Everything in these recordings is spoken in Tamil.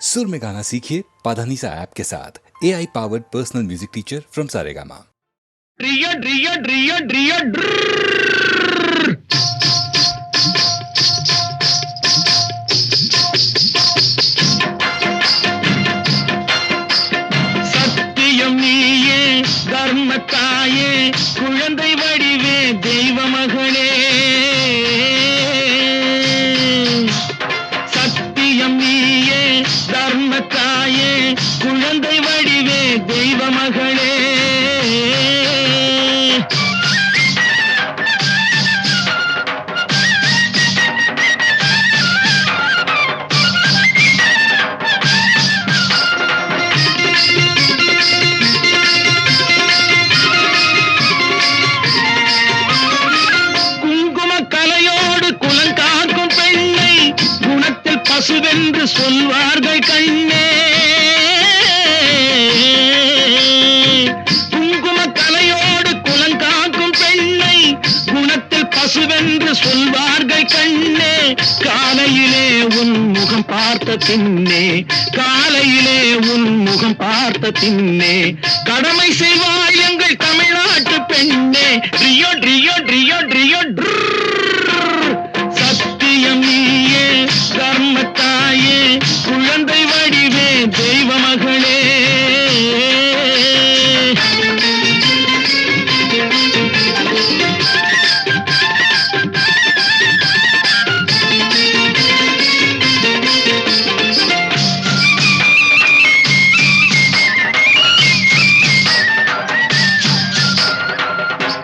सुर में गाना सीखिए पाधानीसा ऐप के साथ AI powered personal music teacher from Saregama. ड्रियो ड्रियो ड्रियो ड्रियो ड्रर। சத்தியம் நீயே தர்மத்தாயே குழந்தை வடிவே தெய்வ மகளே. சத்தியம் நீயே தர்மத்தாயே குழந்தை வடிவே தெய்வ மகளே. பசுவென்று சொல்வார்கள் கண்ணே. குங்கும கலையோடு குலங்காக்கும் பெண்ணை குணத்தில் பசுவென்று சொல்வார்கள் கண்ணே. காலையிலே உன் முகம் பார்த்த பின்னே, காலையிலே உன் முகம் பார்த்த பின்னே கடமை செய்வாள் எங்கள் தமிழ்நாட்டு பெண்ணே. ட்ரியோ ட்ரியோ ட்ரியோ ட்ரியோ சத்தியம் நீயே தர்மத்தாயே குழந்தை வடிவே தெய்வ மகளே.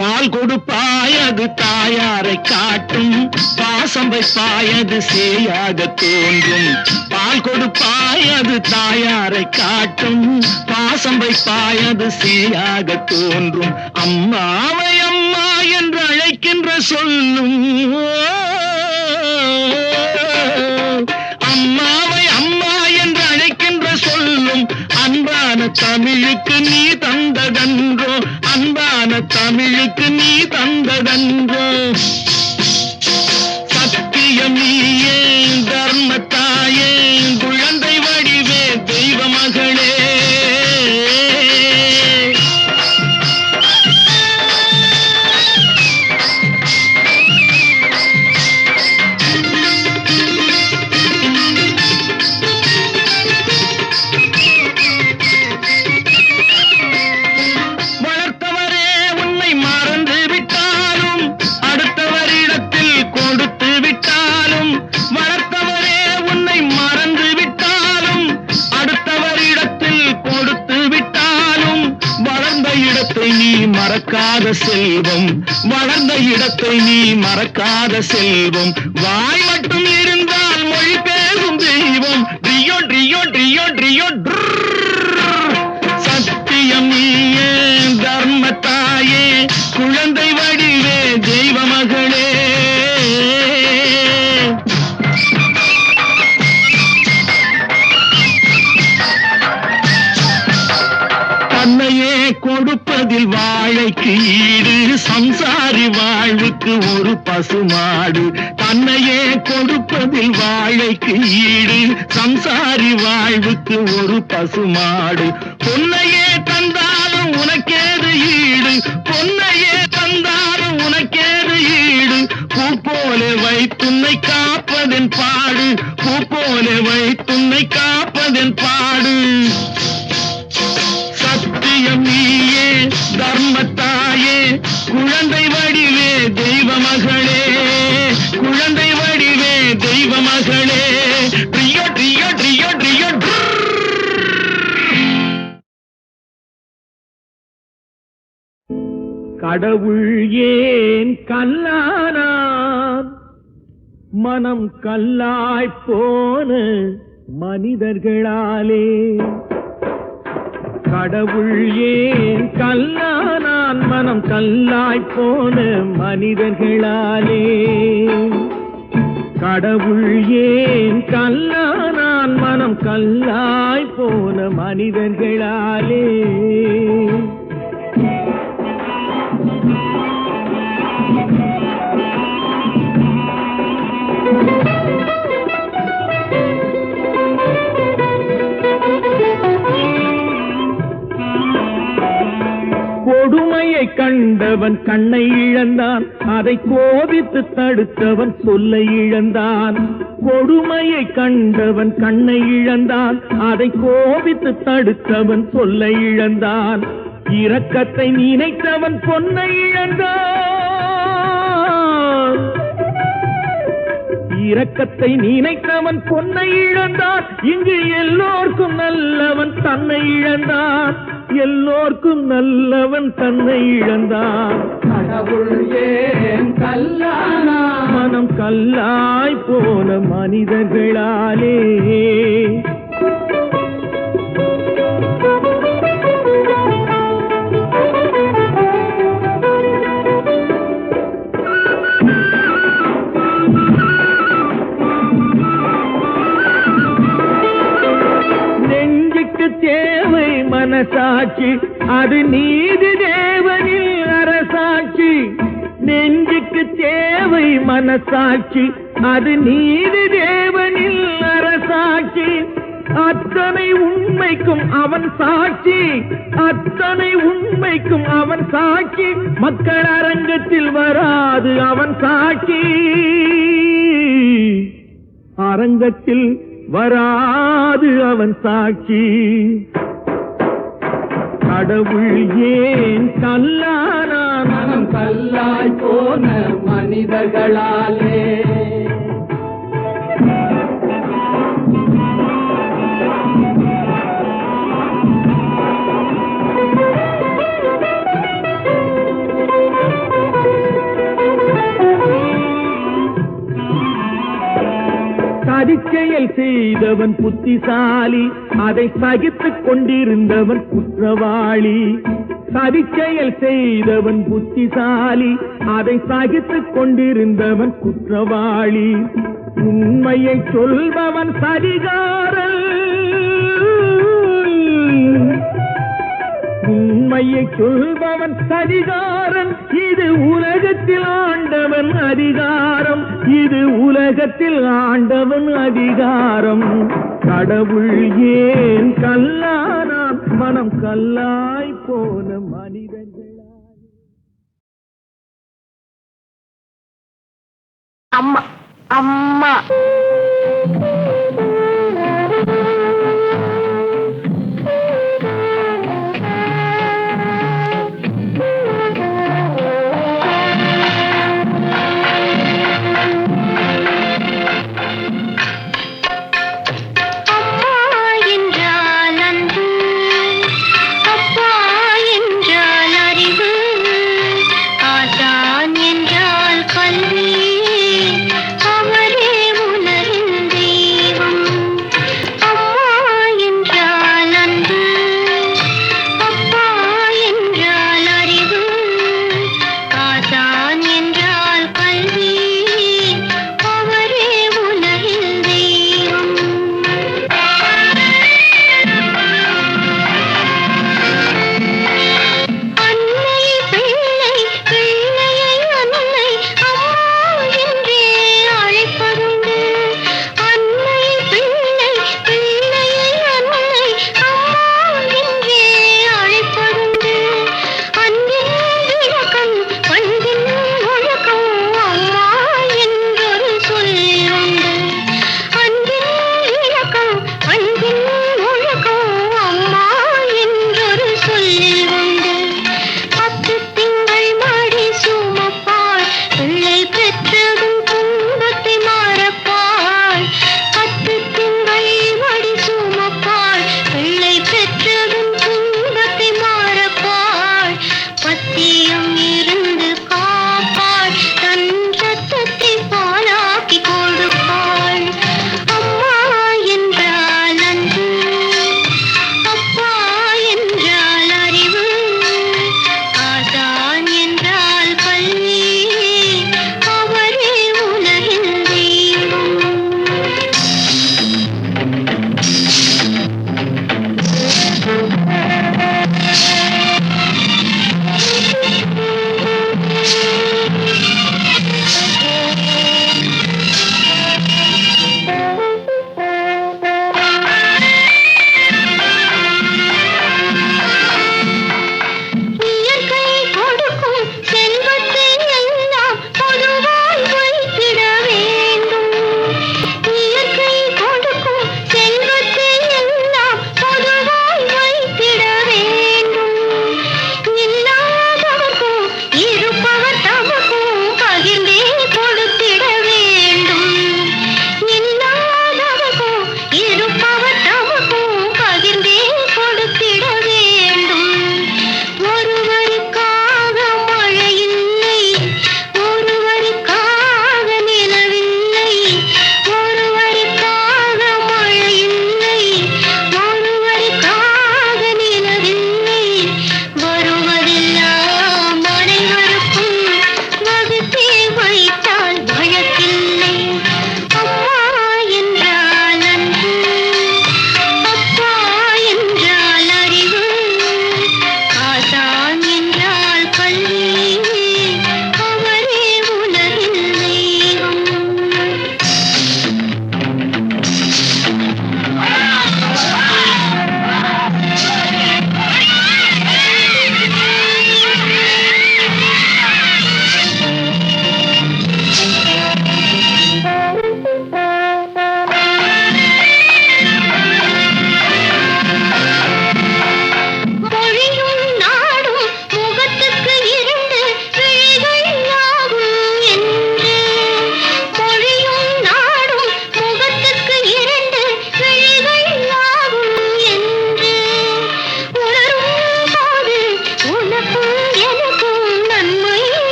பால் கொடுப்பாயது தாயாரை காட்டும், பாசம் வைப்பாயது சேயாக தோன்றும். பால் கொடுப்பாயது தாயாரை காட்டும், பாசம் வைப்பாயது சேயாக தோன்றும். அம்மாவை அம்மா என்று அழைக்கின்ற சொல்லும், அம்மாவை அம்மா என்று அழைக்கின்ற சொல்லும் அன்பான தமிழுக்கு நீ தந்ததன்றோ, அன்பான தமிழுக்கு நீ தந்ததன்றோ. சத்தியம் நீயே தர்மத்தாயே குழந்தை வடிவே தெய்வ மகளே. மறக்காத செல்வம், வளர்ந்த இடத்தை நீ மறக்காத செல்வம். வாய் மட்டும் இருந்தால் மொழி பேசும் தெய்வம். ட்ரியோ ட்ரியோ ட்ரியோ ட்ரியோ சத்தியம் நீயே தர்மத்தாயே குழந்தை வடிவே தெய்வ மகளே. தன்னையே கொடுப்பதில் வாழைக்கு ஈடு, சம்சாரி வாழ்வுக்கு ஒரு பசுமாடு. தன்னையே கொடுப்பதில் வாழைக்கு ஈடு, சம்சாரி வாழ்வுக்கு ஒரு பசுமாடு. பொன்னையே தந்தாலும் உனக்கேது ஈடு, பொன்னையே தந்தாலும் உனக்கேது ஈடு. பூ போல வைத்துன்னை காப்பதன் பாடு, பூ போல வைத்துன்னை காப்பதன் பாடு. சத்தியம் நீயே தர்மத்தாயே குழந்தை வடிவே தெய்வ மகளே, குழந்தை வடிவே தெய்வ மகளே. ட்ரியோ ட்ரியோ ட்ரியோ ட்ரியோ கடவுள் ஏன் கல்லானான், மனம் கல்லாய் போன மனிதர்களாலே. கடவுள் ஏன் கல்லானான், மனம் கல்லாய் போன மனிதர்களாலே. கடவுள் ஏன் கல்லானான், மனம் கல்லாய் போன மனிதர்களாலே. கண்டவன் கண்ணை இழந்தான், அதை கோபித்து தடுத்தவன் சொல்லை இழந்தான். கொடுமையை கண்டவன் கண்ணை இழந்தான், அதை கோபித்து தடுத்தவன் சொல்லை இழந்தான். இரக்கத்தை நினைத்தவன் பொன்னை இழந்தான், இரக்கத்தை நினைத்தவன் பொன்னை இழந்தான். இங்கு எல்லோர்க்கும் நல்லவன் தன்னை இழந்தான், எல்லோர்க்கும் நல்லவன் தன்னை இழந்தான். கடவுள் ஏன் கல்லானா, மனம் கல்லாய் போன மனிதர்களாலே. தேவை மனசாட்சி, அது நீதி தேவனில் அரசாட்சி. நெஞ்சுக்கு தேவை மனசாட்சி, அது நீதி தேவனில் அரசாட்சி. அத்தனை உண்மைக்கும் அவன் சாட்சி, அத்தனை உண்மைக்கும் அவன் சாட்சி. மக்கள் அரங்கத்தில் வராது அவன் சாட்சி, அரங்கத்தில் வராது அவன் சாட்சி. கடவுள் ஏன் கல்லானான், மனம் கல்லாய் போன மனிதர்களாலே. சதிச்செயல் செய்தவன் புத்திசாலி, அதை சகித்துக் கொண்டிருந்தவன் குற்றவாளி. சதிச்செயல் செய்தவன் புத்திசாலி, அதை சகித்துக் கொண்டிருந்தவன் குற்றவாளி. உண்மையை சொல்பவன் சரிகாரன், உண்மையை சொல்பவன் சரிகாரன். இது உலகத்தில் ஆண்டவன் அதிகாரம், இது உலகத்தில் ஆண்டவன் அதிகாரம். கடவுள் ஏன் கல்லானான், மனம் கல்லாய் போன மனிதர்களா. அம்மா அம்மா அவரே உணர்ந்தே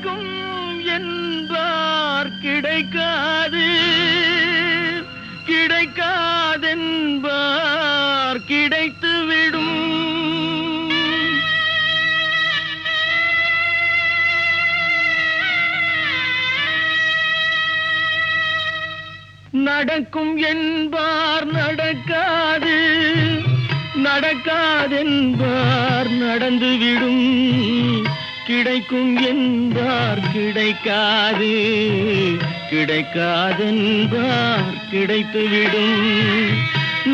கிடைக்கும் என்பார் கிடைக்காது, கிடைக்காதென்பார் கிடைத்துவிடும். நடக்கும் என்பார் நடக்காது, நடக்காதென்பார் நடந்துவிடும். கிடைக்கும் என்பார் கிடைக்காது, கிடைக்காதென்பார் கிடைத்துவிடும்.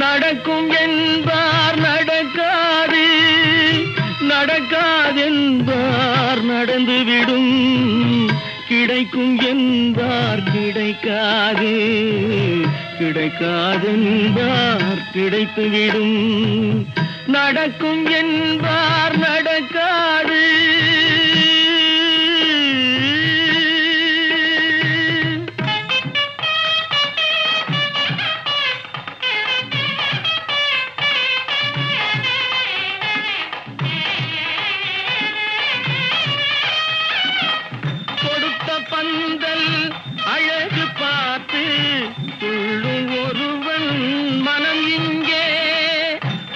நடக்கும் என்பார் நடக்காது, நடக்காதென்பார் நடந்துவிடும். கிடைக்கும் என்பார் கிடைக்காது, கிடைக்காதென்பார் கிடைத்துவிடும். நடக்கும் என்பார் நடக்காது. பந்தல் அழகு பார்த்து துள்ளும் ஒருவன் மனம் இங்கே.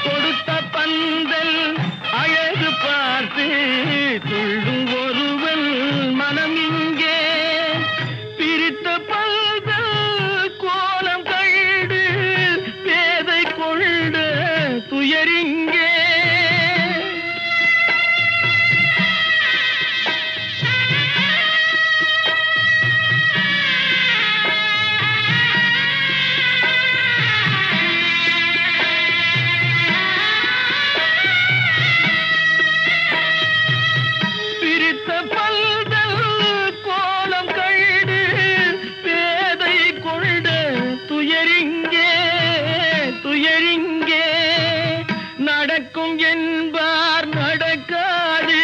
கொடுத்த பந்தல் அழகு பார்த்து துள்ளும் ஒருவன் மனம் இங்கே. பிரித்த பந்தல் கோலம் கண்டு பேதை கொண்ட துயரிங்கே. நடக்கும் என்பார் நடக்காது.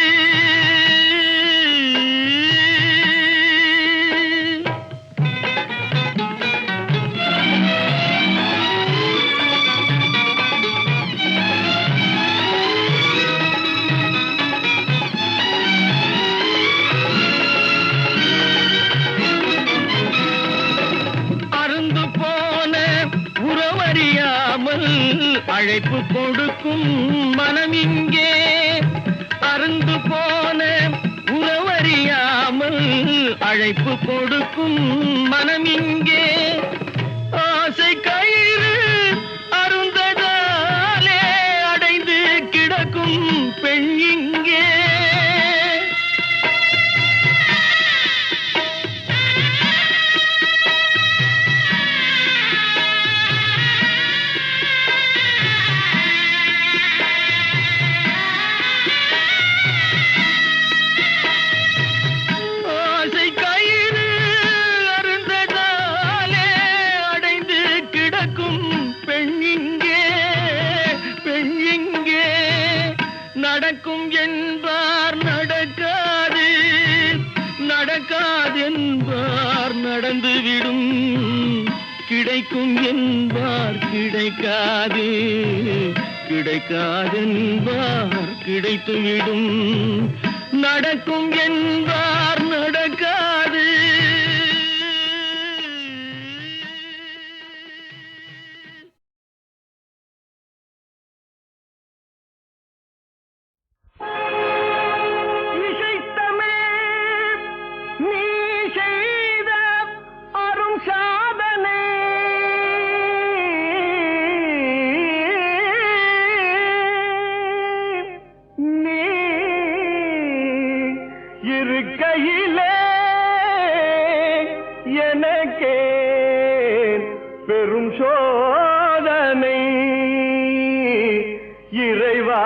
அருந்து போன உறவறியாமல் அழைப்பு கொடுக்கும் மனம் இங்கே. அருந்து போன உறவறியாமல் அழைப்பு கொடுக்கும் மனம் இங்கே. ஆசை கயிறு அருந்ததாலே அடைந்து கிடக்கும் பெண் இங்கே. நடக்கும் என்பார் நடக்காது, நடக்காதென்பார் நடந்துவிடும். கிடைக்கும் என்பார் கிடைக்காது, கிடைக்காதென்பார் கிடைத்துவிடும். நடக்கும் என்பார் நடக்காது. இருக்கையிலே எனக்கே பெரும் சோதனை இறைவா.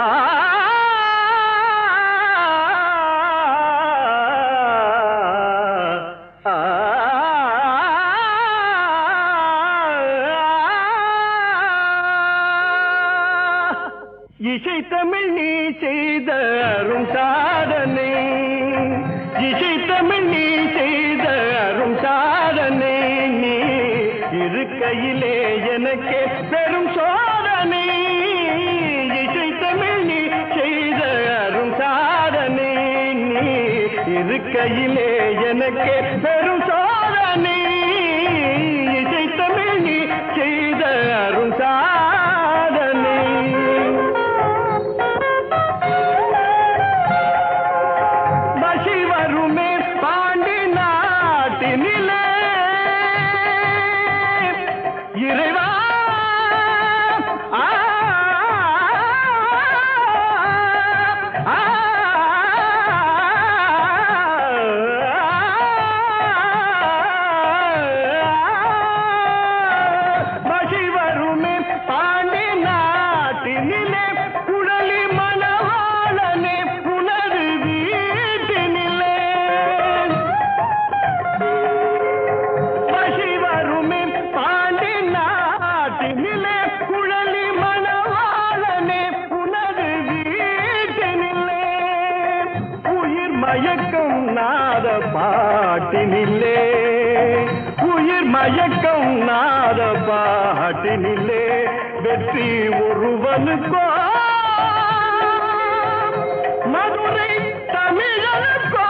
இசை தமிழ் நீ செய்த அரும் சாதனை, இசை தமிழ் நீ செய்த அரும் சாதனை. நீ இருக்கையிலே எனக்கே பெரும் சோதனை. இசை தமிழ் நீ செய்த அரும் சாதனை. நீ இருக்க இருக்கையிலே எனக்கே பெரும் சோதனை இசை தமிழ் நீ செய்த அரும் சாதனை பசி வருமே பாண்டி நாட்டினிலே இறைவா மயக்கம் நாத பாட்டினில்லே உயிர் மயக்கம் நாத பாட்டினில்லே வெற்றி ஒருவனுக்கோ மதுரை தமிழனுக்கோ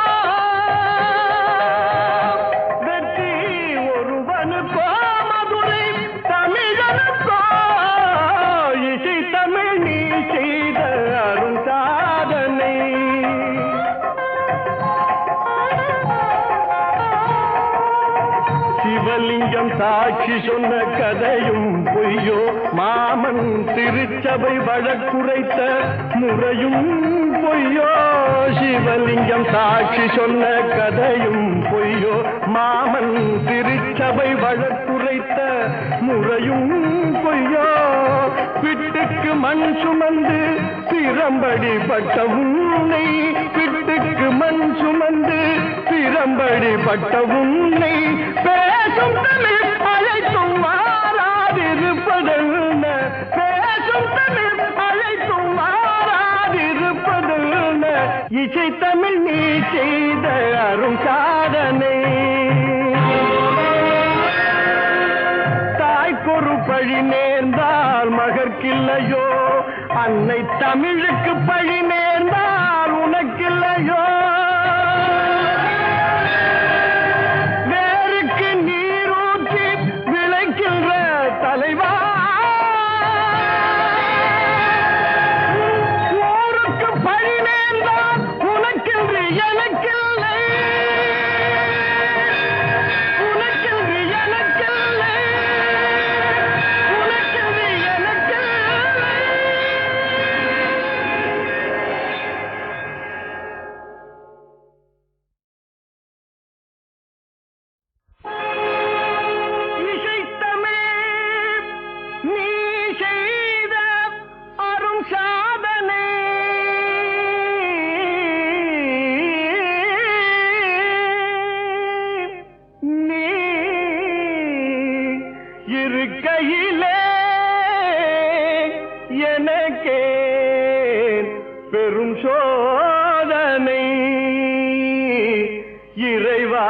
வெற்றி ஒருவனுக்கோ மதுரை தமிழனுக்கோ இசை தமிழ் நீ செய்த அரும் சாதனை சிவலிங்கம் சாட்சி சொன்ன கதையும் பொய்யோ மாமன் திருச்சபை வழக்குரைத்த முறையும் பொய்யோ சிவலிங்கம் சாட்சி சொன்ன கதையும் பொய்யோ மாமன் திருச்சபை வழக்குரைத்த முறையும் பொய்யோ பிட்டுக்கு மண் சுமந்து திறம்படி பட்ட உன்னை பிட்டுக்கு மண் சுமந்து திறம்படி பட்ட உன்னை பேசும் தமிழ் அழைத்தும் மாறாதிருப்பதென்ன பேசும் தமிழ் அழைத்தும் மாறாதிருப்பதென்ன இசை தமிழ் நீ செய்த அரும் சாதனை தாய்க்கொரு பழி நேர்ந்தால் மகற்கில்லையோ அன்னை தமிழுக்கு பழி நேர்ந்தால் உனக்கில்லையோ வேருக்கு நீரூற்றி விளைக்கின்ற தலைவா ஊருக்கு பழி நேர்ந்தால் உனக்கென்று எனக்கில்லை உனக்கென்று எனக்கில்லை உனக்கென்று எனக்கில்லை இசைத்தமிழ் நீ செய்த அரும் சாதனை நீ இருக்கையிலே எனக்கே பெரும் சோதனை இறைவா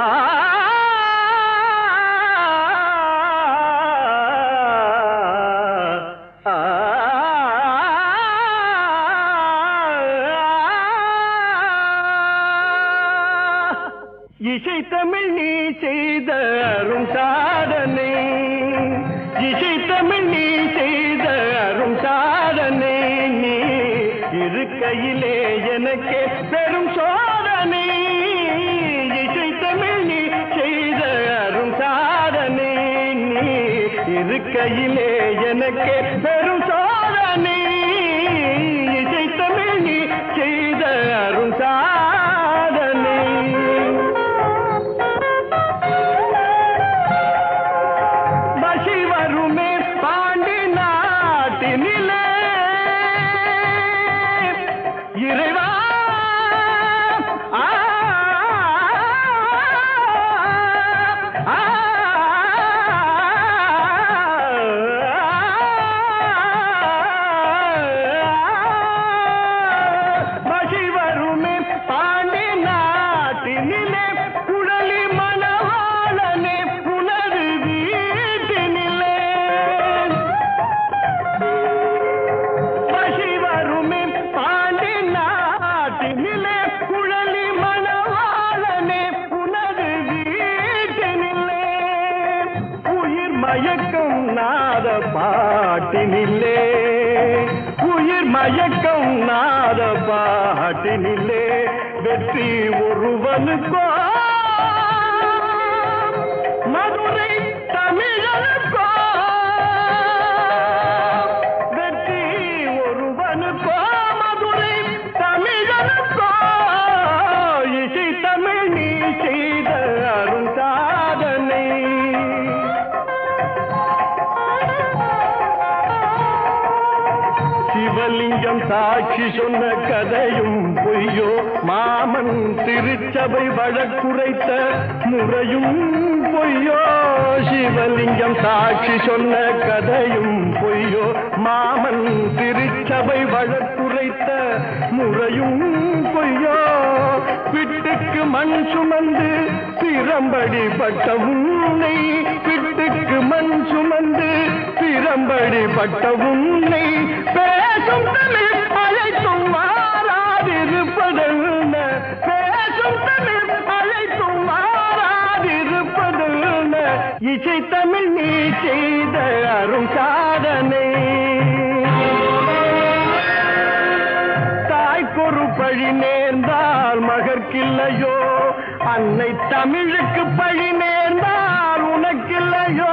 இசை தமிழ் நீ செய்த அரும் சாதனை இசை தமிழ் நீ செய்த அரும் சாதனை நீ இருக்கையிலே எனக்கே பெரும் சோதனை இசை தமிழ் நீ செய்த அரும் சாதனை நீ இருக்கையிலே எனக்கே பெரும் சோதனை இசை தமிழ் நீ செய்த அரும் சாதனை பசி வருமே பாண்டி நாட்டினிலே இறைவா மயக்கம் நாத பாட்டினில்லே உயிர் மயக்கம் நாத பாட்டினில்லே வெற்றி ஒருவனுக்கோ மதுரை தமிழனுக்கோ வெற்றி ஒருவனுக்கோ மதுரை தமிழனுக்கோ இசை தமிழ் நீ செய்த அருள் சாதனை சிவலிங்கம் சாட்சி சொன்ன கதையும் பொய்யோ மாமன் திருச்சபை வழக்குரைத்த முறையும் பொய்யோ சிவலிங்கம் சாட்சி சொன்ன கதையும் பொய்யோ மாமன் திருச்சபை வழக்குரைத்த முறையும் பொய்யோ பிட்டுக்கு மண் சுமந்து திறம்படி பட்ட உன்னை பிட்டுக்கு மண் சுமந்து திறம்படி பட்ட உன்னை பேசும் தமிழ் அழைத்தும் மாறாதிருப்பதென்ன பேசும் தமிழ் அழைத்தும் மாறாதிருப்பதென்ன இசை தமிழ் நீ செய்த அரும் சாதனை தாய்க்கொரு பழி நேர்ந்தால் மகற்கில்லையோ அன்னை தமிழுக்கு பழி நேர்ந்தால் உனக்கில்லையோ